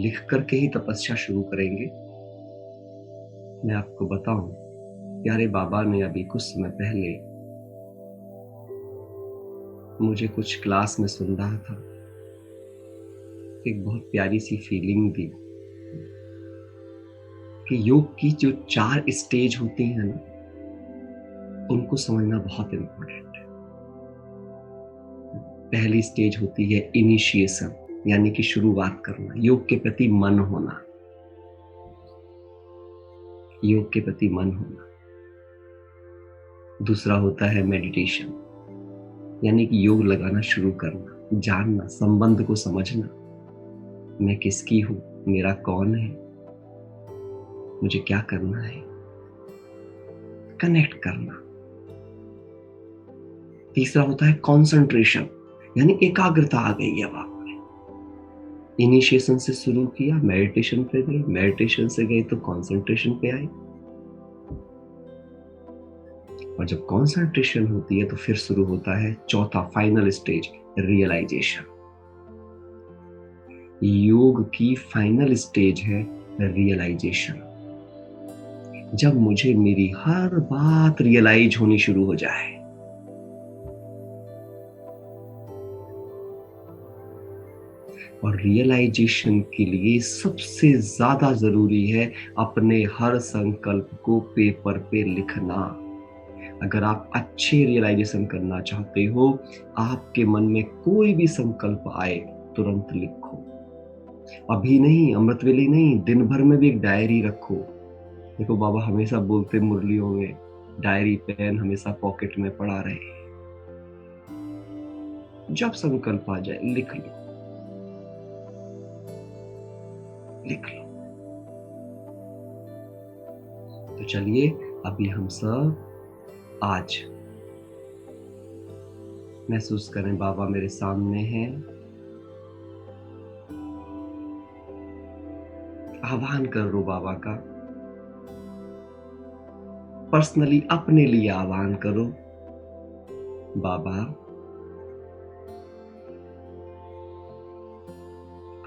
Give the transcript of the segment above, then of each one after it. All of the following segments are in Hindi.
लिख करके ही तपस्या शुरू करेंगे। मैं आपको बताऊं, प्यारे बाबा ने अभी कुछ समय पहले मुझे कुछ क्लास में सुन रहा था, एक बहुत प्यारी सी फीलिंग दी कि योग की जो 4 स्टेज होती हैं ना, उनको समझना बहुत इंपॉर्टेंट है। पहली स्टेज होती है इनिशिएशन, यानी कि शुरुआत करना, योग के प्रति मन होना, योग के प्रति मन होना। दूसरा होता है मेडिटेशन, यानी कि योग लगाना शुरू करना, जानना, संबंध को समझना, मैं किसकी हूं, मेरा कौन है, मुझे क्या करना है, कनेक्ट करना। तीसरा होता है कंसंट्रेशन, यानी एकाग्रता आ गई है अब आप में। इनिशिएशन से शुरू किया, मेडिटेशन पे गए, मेडिटेशन से गए तो कंसंट्रेशन पे आए, और जब कंसंट्रेशन होती है तो फिर शुरू होता है चौथा फाइनल स्टेज, रियलाइजेशन। योग की फाइनल स्टेज है रियलाइजेशन। जब मुझे मेरी हर बात रियलाइज होनी शुरू हो जाए, और रियलाइजेशन के लिए सबसे ज्यादा जरूरी है अपने हर संकल्प को पेपर पे लिखना। अगर आप अच्छे रियलाइजेशन करना चाहते हो, आपके मन में कोई भी संकल्प आए तुरंत लिखो। अभी नहीं, अमृतवेली नहीं, दिन भर में भी एक डायरी रखो। देखो बाबा हमेशा बोलते मुरलियों में, डायरी पेन हमेशा पॉकेट में पड़ा रहे। जब संकल्प आ जाए लिख लो, लिख लो। तो चलिए अभी हम सब आज महसूस करें, बाबा मेरे सामने हैं। आह्वान करो बाबा का, पर्सनली अपने लिए आह्वान करो, बाबा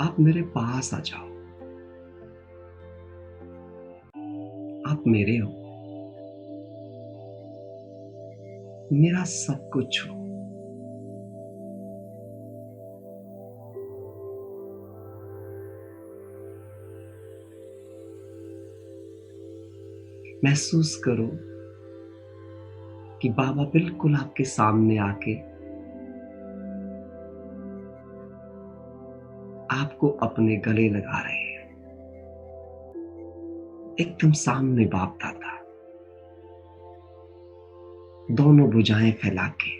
आप मेरे पास आ जाओ, आप मेरे हो, मेरा सब कुछ हो। महसूस करो कि बाबा बिल्कुल आपके सामने आके आपको अपने गले लगा रहे हैं, एकदम सामने बाप दादा, दोनों भुजाएं फैला के।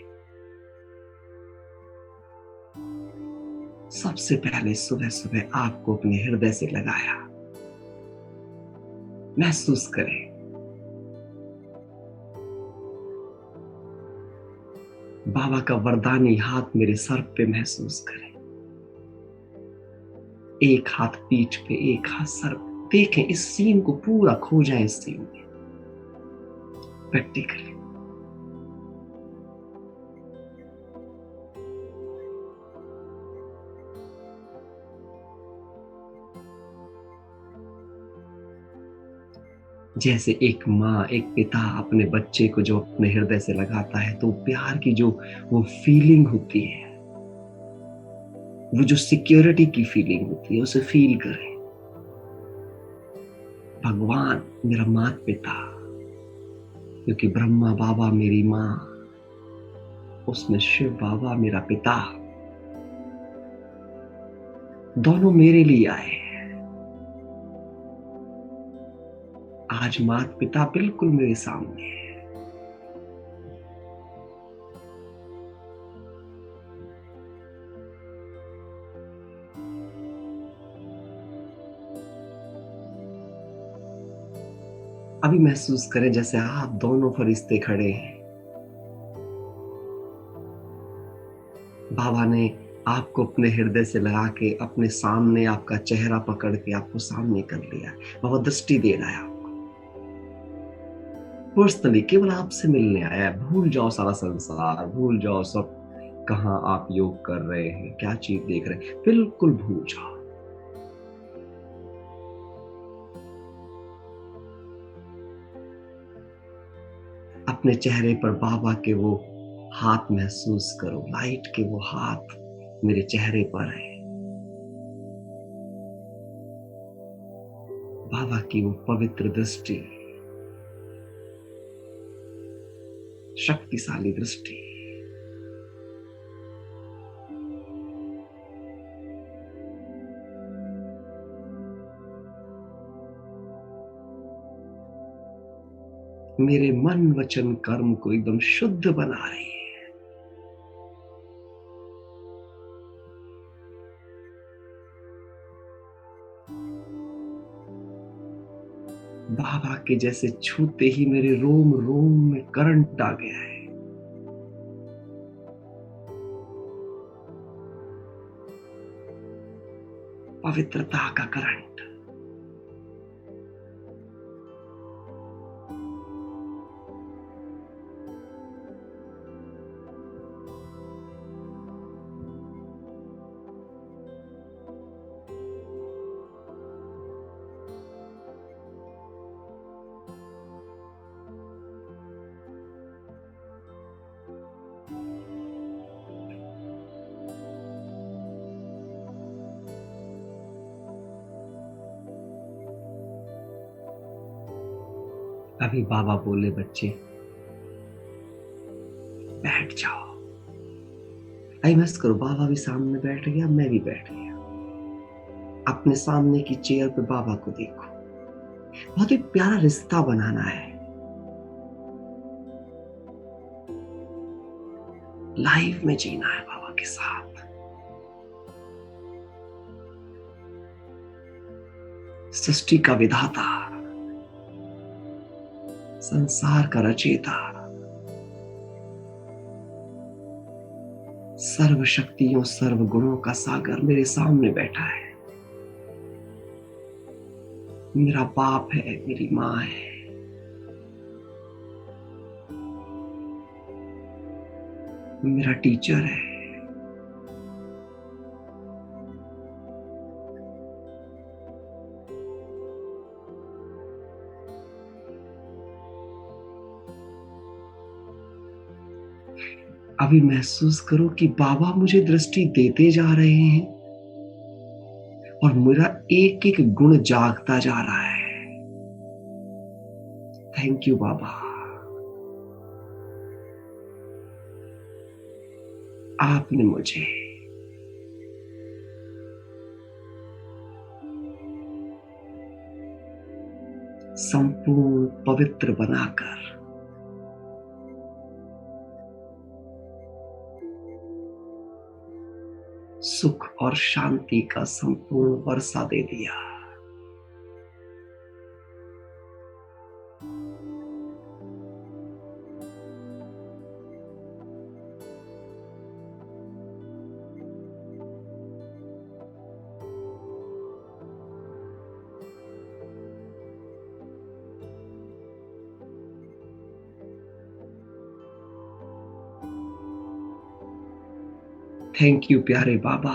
सबसे पहले सुबह सुबह आपको अपने हृदय से लगाया। महसूस करें, बाबा का वरदानी हाथ मेरे सर पे महसूस करें। एक हाथ पीठ पे, एक हाथ सर पे। देखें इस सीन को, पूरा खो जाए इस सीन में प्रैक्टिकली। जैसे एक माँ, एक पिता अपने बच्चे को जो अपने हृदय से लगाता है, तो प्यार की जो वो फीलिंग होती है, वो जो सिक्योरिटी की फीलिंग होती है, उसे फील करें। भगवान मेरा माता पिता, क्योंकि ब्रह्मा बाबा मेरी माँ, उसमें शिव बाबा मेरा पिता, दोनों मेरे लिए आए। आज माता पिता बिल्कुल मेरे सामने है। अभी महसूस करें जैसे आप दोनों फरिश्ते खड़े हैं। बाबा ने आपको अपने हृदय से लगा के अपने सामने आपका चेहरा पकड़ के आपको सामने कर लिया। बाबा दृष्टि दे रहा है आपको, पर्सनली केवल आपसे मिलने आया है। भूल जाओ सारा संसार, भूल जाओ सब, कहाँ आप योग कर रहे हैं, क्या चीज देख रहे हैं, बिल्कुल भूल जाओ। अपने चेहरे पर बाबा के वो हाथ महसूस करो, लाइट के वो हाथ मेरे चेहरे पर है। बाबा की वो पवित्र दृष्टि, शक्तिशाली दृष्टि। मेरे मन वचन कर्म को एकदम शुद्ध बना रही है। बाबा के जैसे छूते ही मेरे रोम रोम में करंट आ गया है। पवित्रता का करंट। अभी बाबा बोले, बच्चे बैठ जाओ। आई मस्त करो। बाबा भी सामने बैठ गया, मैं भी बैठ गया। अपने सामने की चेयर पे बाबा को देखो। बहुत ही प्यारा रिश्ता बनाना है। लाइफ में जीना है बाबा के साथ। सृष्टि का विधाता, संसार का रचयिता, सर्व शक्तियों सर्व गुणों का सागर मेरे सामने बैठा है। मेरा बाप है, मेरी माँ है। मेरा टीचर है। अभी महसूस करो कि बाबा मुझे दृष्टि देते जा रहे हैं और मेरा एक एक गुण जागता जा रहा है। थैंक यू बाबा। आपने मुझे संपूर्ण पवित्र बनाकर सुख और शांति का संपूर्ण वर्षा दे दिया। थैंक यू प्यारे बाबा।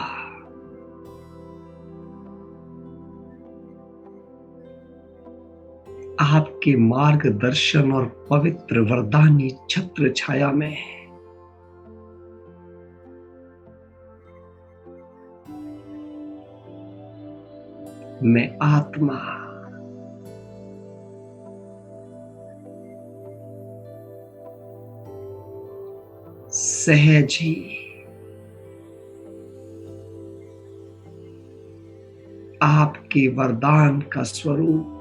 आपके मार्गदर्शन और पवित्र वरदानी छत्र छाया में मैं आत्मा सहज ही आपके वरदान का स्वरूप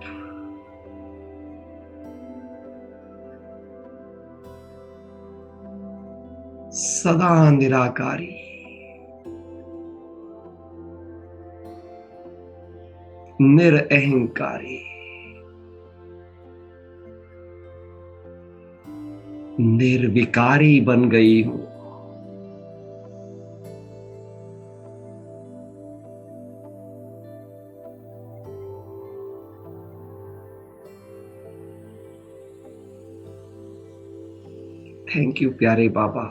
सदा निराकारी, निरअहंकारी, निर्विकारी बन गई हूं। थैंक यू प्यारे बाबा।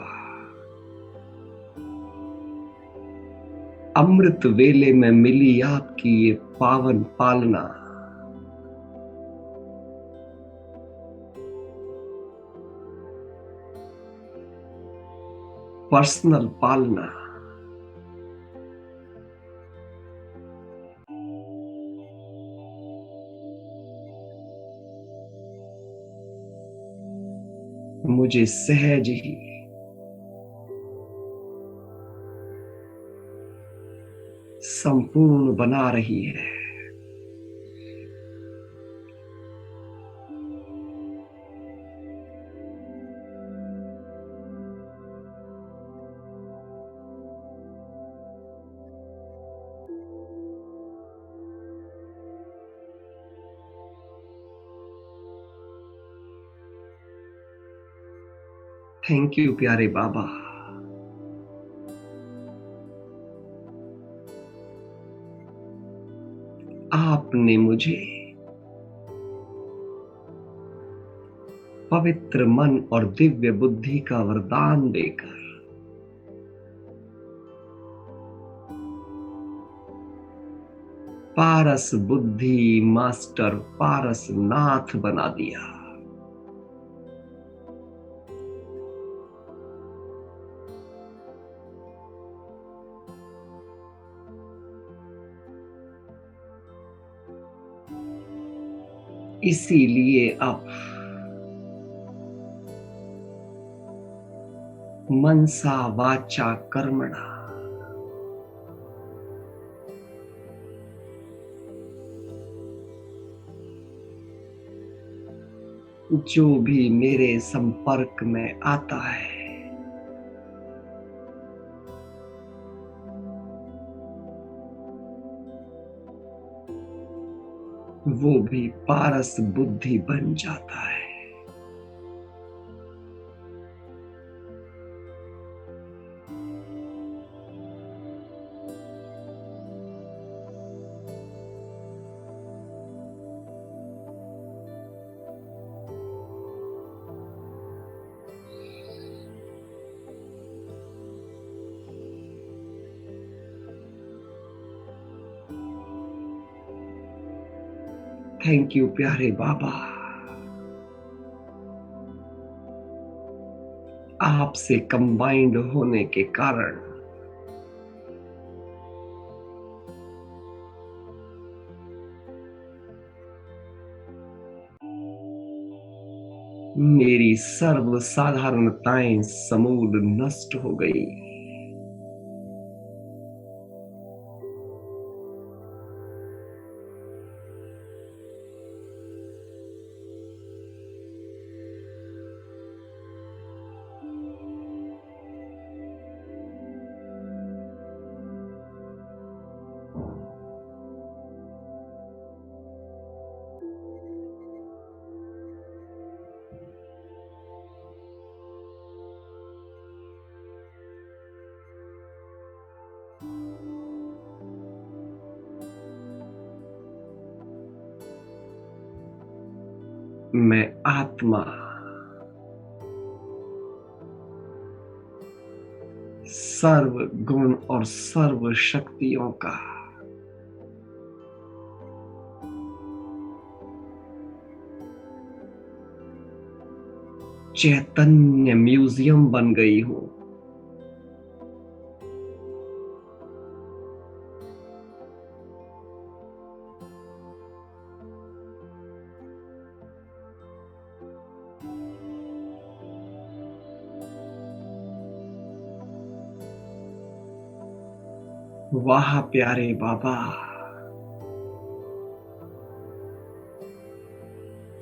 अमृत वेले में मिली आपकी ये पावन पालना, पर्सनल पालना। मुझे सहज ही संपूर्ण बना रही है। थैंक यू प्यारे बाबा। आपने मुझे पवित्र मन और दिव्य बुद्धि का वरदान देकर पारस बुद्धि मास्टर पारस नाथ बना दिया। इसीलिए अब मनसा वाचा कर्मणा जो भी मेरे संपर्क में आता है वो भी पारस बुद्धि बन जाता है। थैंक यू प्यारे बाबा। आपसे कंबाइंड होने के कारण मेरी सर्व साधारणताएं समूल नष्ट हो गई। मैं आत्मा सर्व गुण और सर्व शक्तियों का चैतन्य म्यूजियम बन गई हूं। वाह प्यारे बाबा,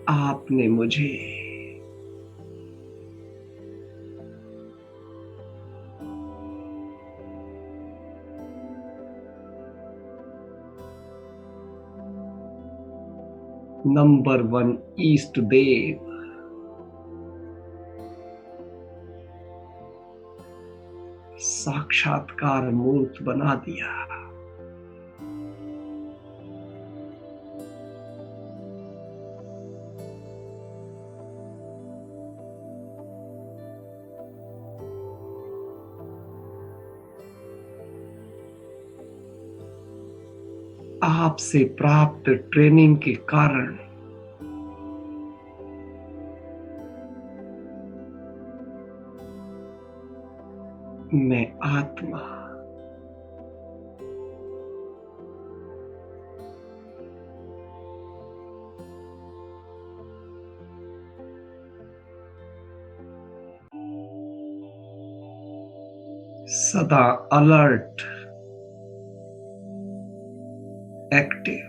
आपने मुझे नंबर 1 ईस्ट देव साक्षात्कार मूर्त बना दिया। आपसे प्राप्त ट्रेनिंग के कारण मैं आत्मा सदा अलर्ट, एक्टिव,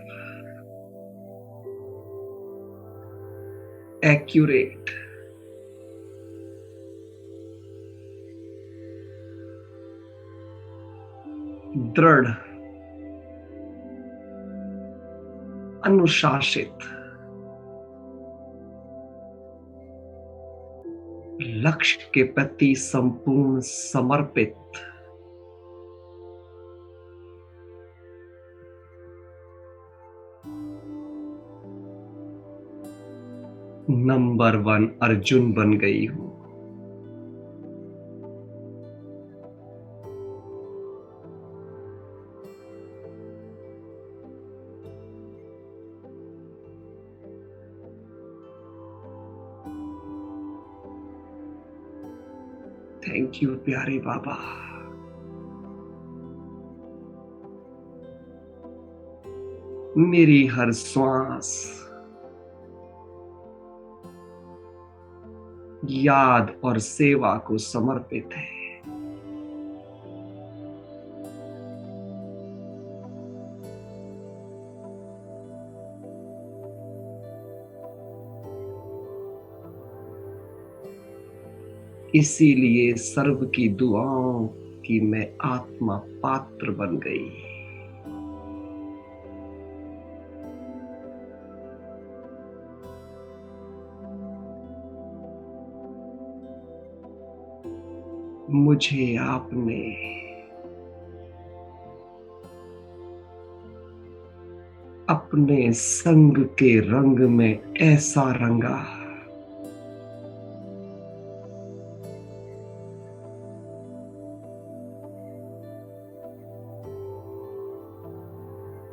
एक्यूरेट, दृढ़, अनुशासित, लक्ष्य के प्रति संपूर्ण समर्पित, नंबर 1 अर्जुन बन गई हूं। थैंक यू प्यारे बाबा। मेरी हर श्वास याद और सेवा को समर्पित है। इसीलिए सर्व की दुआओं की मैं आत्मा पात्र बन गई। मुझे आपने अपने संग के रंग में ऐसा रंगा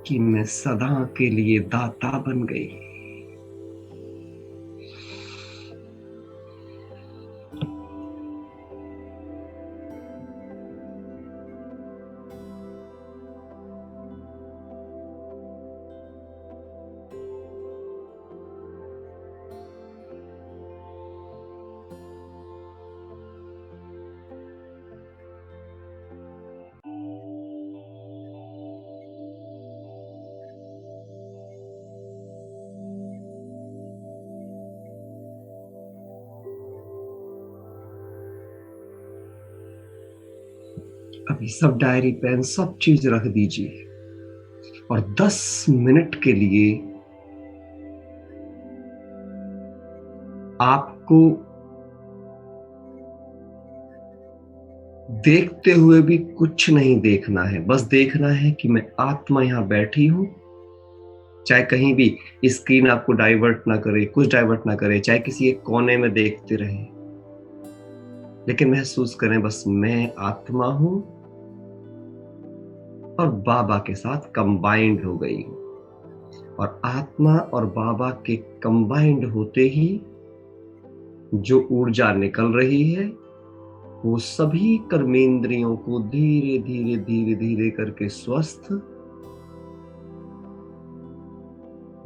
कि मैं सदा के लिए दाता बन गई। अभी सब डायरी पेन सब चीज रख दीजिए और 10 मिनट के लिए आपको देखते हुए भी कुछ नहीं देखना है। बस देखना है कि मैं आत्मा यहां बैठी हूं। चाहे कहीं भी स्क्रीन आपको डाइवर्ट ना करे, कुछ डाइवर्ट ना करे, चाहे किसी एक कोने में देखते रहे, लेकिन महसूस करें बस मैं आत्मा हूं और बाबा के साथ कंबाइंड हो गई हूं। और आत्मा और बाबा के कंबाइंड होते ही जो ऊर्जा निकल रही है वो सभी कर्मेंद्रियों को धीरे धीरे धीरे धीरे करके स्वस्थ,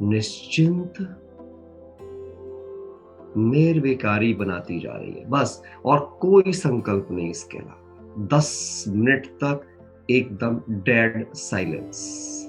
निश्चिंत, निर्विकारी बनाती जा रही है। बस और कोई संकल्प नहीं इसके अलावा। 10 मिनट तक एकदम डेड साइलेंस।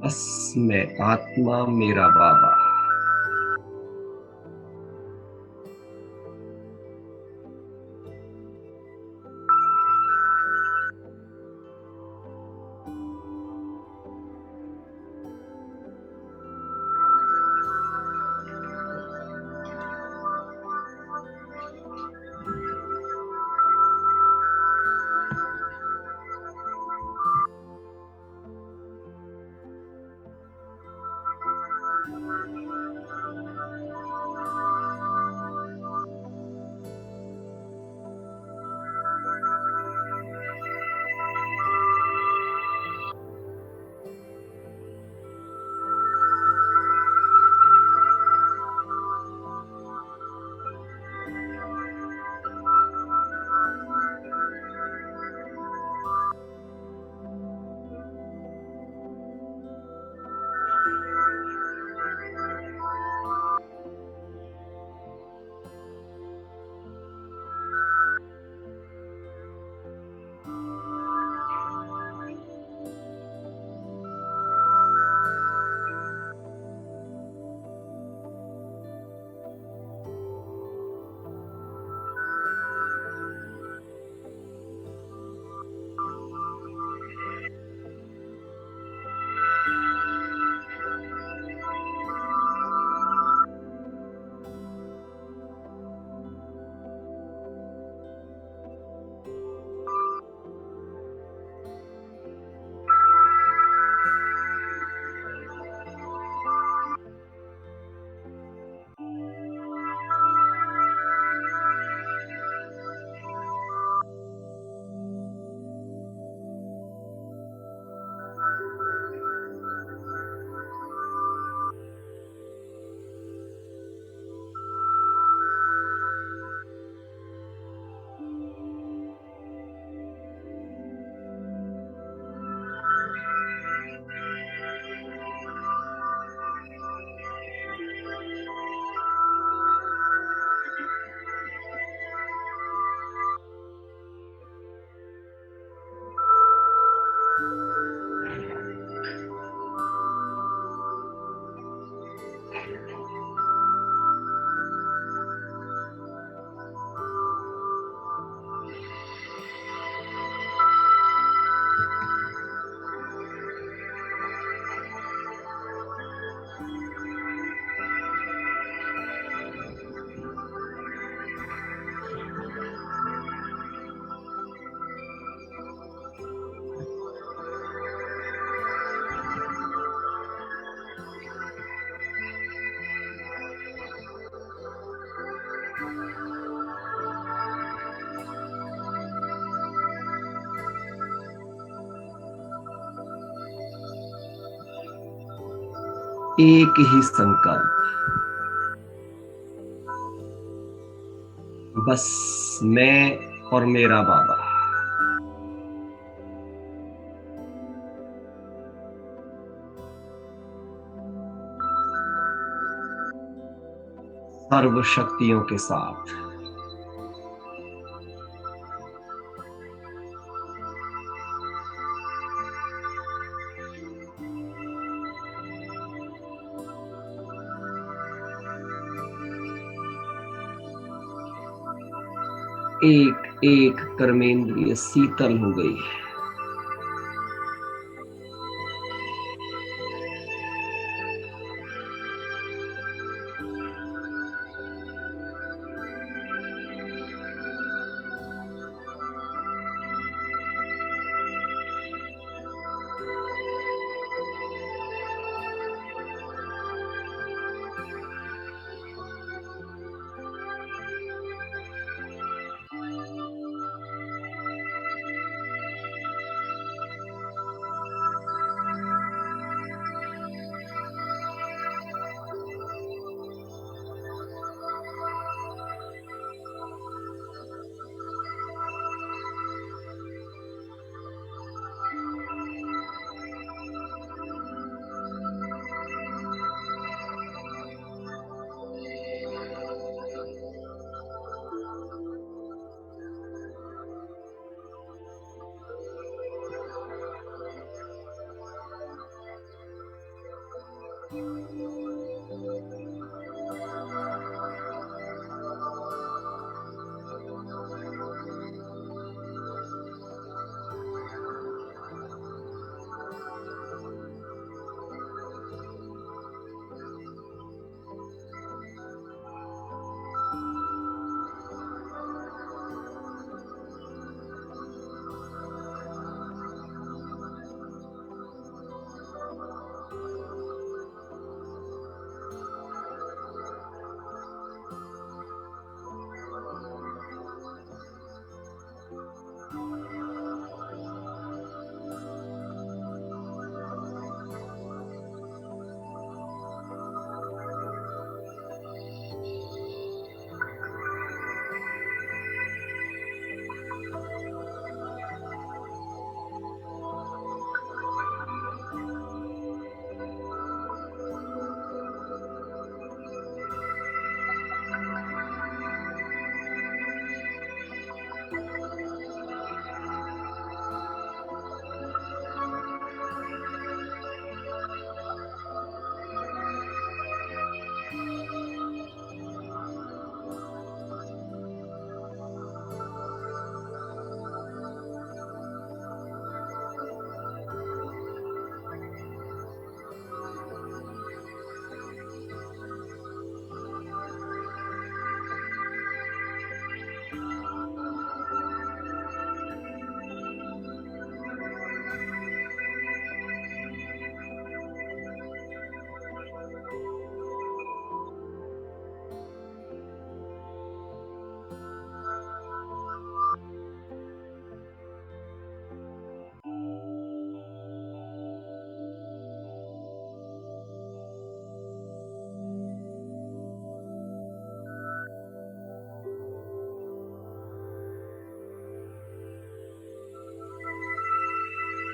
बस मैं आत्मा मेरा बाबा। एक ही संकल्प, बस मैं और मेरा बाबा। सर्व शक्तियों के साथ। एक एक कर्मेंद्रिय शीतल हो गई।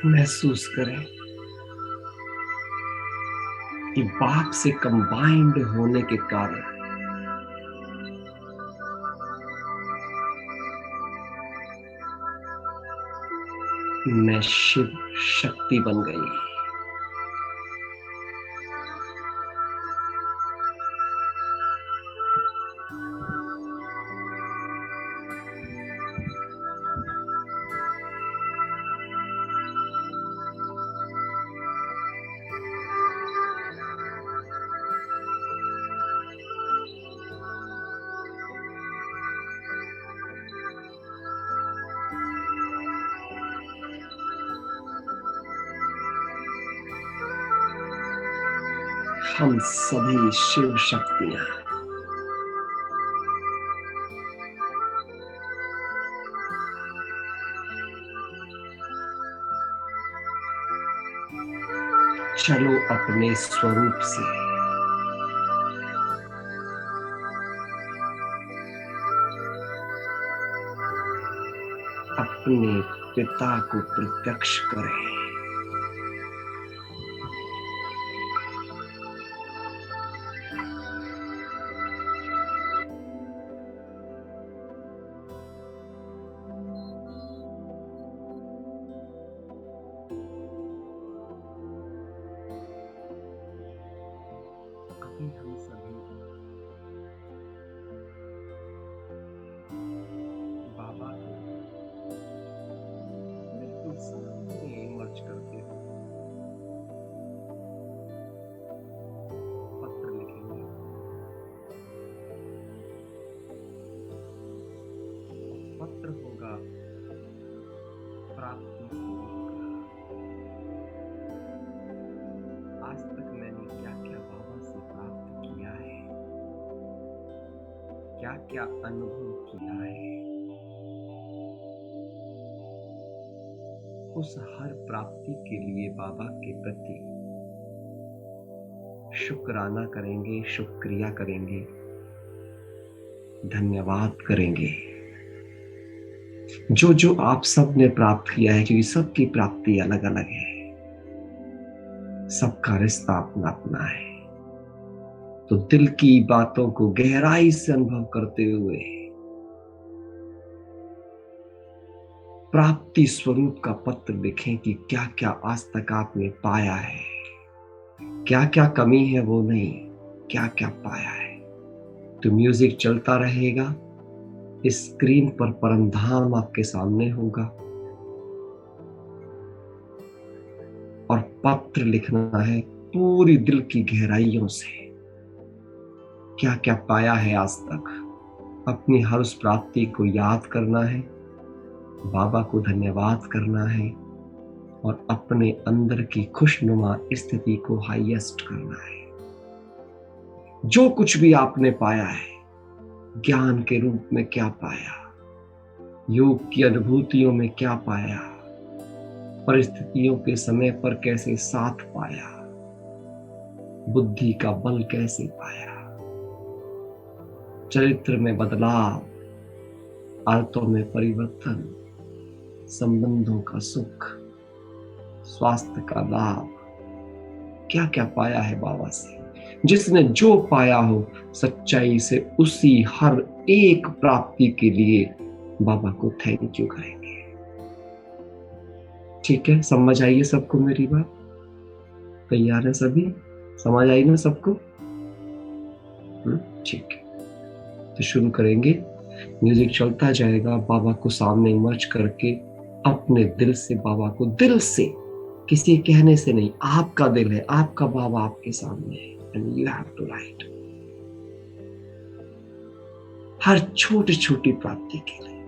महसूस करें कि बाप से कंबाइंड होने के कारण मैं शिव शक्ति बन गई। हम सभी शिव शक्तियां चलो अपने स्वरूप से अपने पिता को प्रत्यक्ष करें। अभी हम सभी बाबा को बिल्कुल सामने इमर्ज करते हुए पत्र लिखेंगे। पत्र होगा प्राप्ति स्वरूप का। आज तक मैंने क्या क्या बाबा से प्राप्त किया है, क्या क्या अनुभव किया है, उस हर प्राप्ति के लिए बाबा के प्रति शुक्राना करेंगे, शुक्रिया करेंगे, धन्यवाद करेंगे। जो जो आप सब ने प्राप्त किया है, क्योंकि सबकी प्राप्ति अलग अलग है, सबका रिश्ता अपना अपना है, तो दिल की बातों को गहराई से अनुभव करते हुए प्राप्ति स्वरूप का पत्र लिखें कि क्या क्या आज तक आपने पाया है, क्या क्या कमी है वो नहीं, क्या क्या पाया है। तो म्यूजिक चलता रहेगा, स्क्रीन पर परमधाम आपके सामने होगा और पत्र लिखना है पूरी दिल की गहराइयों से। क्या क्या पाया है आज तक, अपनी हर उस प्राप्ति को याद करना है, बाबा को धन्यवाद करना है और अपने अंदर की खुशनुमा स्थिति को हाईएस्ट करना है। जो कुछ भी आपने पाया है, ज्ञान के रूप में क्या पाया, योग की अनुभूतियों में क्या पाया, परिस्थितियों के समय पर कैसे साथ पाया, बुद्धि का बल कैसे पाया, चरित्र में बदलाव, आदतों में परिवर्तन, संबंधों का सुख, स्वास्थ्य का लाभ, क्या क्या पाया है बाबा से। जिसने जो पाया हो सच्चाई से उसी हर एक प्राप्ति के लिए बाबा को थैंक यू करेंगे। ठीक है, समझ आइए सबको मेरी बात? तैयार है सभी? समझ आई ना सबको? ठीक है, तो शुरू करेंगे। म्यूजिक चलता जाएगा, बाबा को सामने इमर्ज करके अपने दिल से बाबा को, दिल से, किसी कहने से नहीं, आपका दिल है, आपका बाबा आपके सामने है। And you have to write हर छोटी छोटी प्राप्ति के लिए